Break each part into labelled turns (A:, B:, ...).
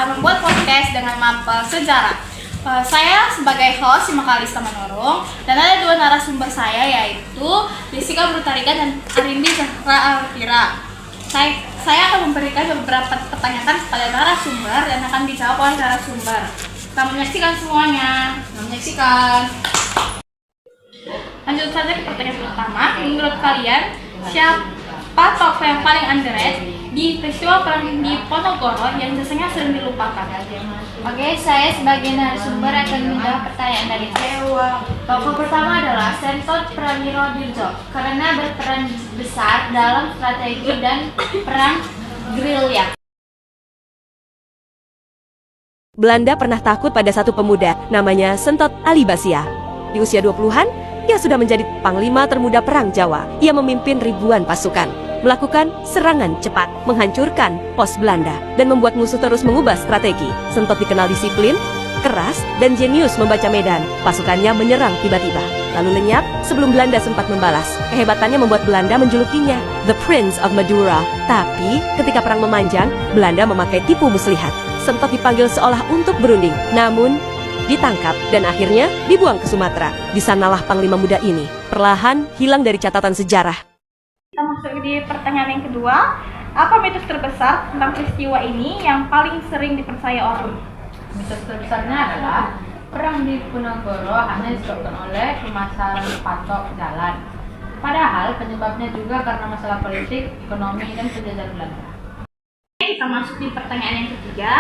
A: akan membuat podcast dengan mapel sejarah. Saya sebagai host Sima Kalista Manurung dan ada dua narasumber saya yaitu Jessica Brutariga dan Arindi Zahra Alfira. Saya akan memberikan beberapa pertanyaan kepada narasumber dan akan dijawab oleh narasumber. Kita menyaksikan semuanya. Lanjut saja ke pertanyaan pertama. Menurut kalian, siapa tokoh yang paling underrated di peristiwa perang di Ponorogo yang biasanya sering dilupakan?
B: Oke, saya sebagai narasumber akan menjawab pertanyaan dari Dewa. Tokoh pertama adalah Sentot Prawiro Dirjo karena berperan besar dalam strategi dan perang gerilya.
C: Belanda pernah takut pada satu pemuda namanya Sentot Ali Basia. Di usia 20-an, ia sudah menjadi panglima termuda perang Jawa. Ia memimpin ribuan pasukan, melakukan serangan cepat, menghancurkan pos Belanda, dan membuat musuh terus mengubah strategi. Sentot dikenal disiplin, keras, dan jenius membaca medan. Pasukannya menyerang tiba-tiba, lalu lenyap sebelum Belanda sempat membalas. Kehebatannya membuat Belanda menjulukinya The Prince of Madura. Tapi, ketika perang memanjang, Belanda memakai tipu muslihat. Sentot dipanggil seolah untuk berunding, namun ditangkap dan akhirnya dibuang ke Sumatera. Di sanalah panglima muda ini perlahan hilang dari catatan sejarah.
A: Kita masuk di pertanyaan yang kedua. Apa mitos terbesar tentang peristiwa ini yang paling sering dipercaya orang?
D: Mitos terbesarnya adalah perang di Ponorogo hanya disebabkan oleh pemasaran patok jalan. Padahal penyebabnya juga karena masalah politik, ekonomi, dan penjajahan Belanda.
A: Kita masuk di pertanyaan yang ketiga,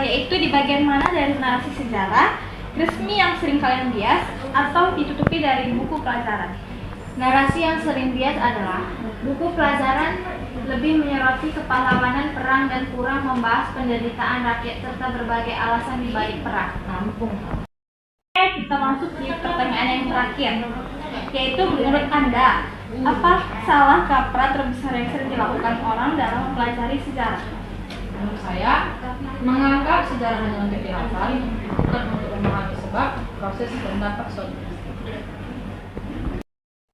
A: yaitu di bagian mana dari narasi sejarah resmi yang sering kalian bias atau ditutupi dari buku pelajaran?
B: Narasi yang sering bias adalah buku pelajaran lebih menyoroti kepahlawanan perang dan kurang membahas penderitaan rakyat serta berbagai alasan di balik perang.
A: Oke, kita masuk di pertanyaan yang terakhir, yaitu menurut Anda, apa salah kaprah terbesar yang sering dilakukan orang dalam mempelajari sejarah?
D: Menurut saya, menganggap sejarah hanya untuk dihafal, bukan untuk memahami sebab, proses, dan dampak suatu.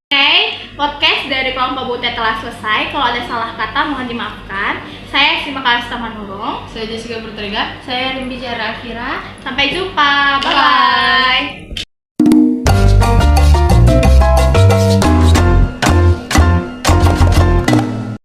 A: Oke, podcast dari kelompok Butet telah selesai. Kalau ada salah kata mohon dimaafkan. Saya Sima Kalista Manurung.
D: Saya Jessica Berteriga.
B: Saya Rimbi Zahra Alfira.
A: Sampai jumpa. Bye-bye.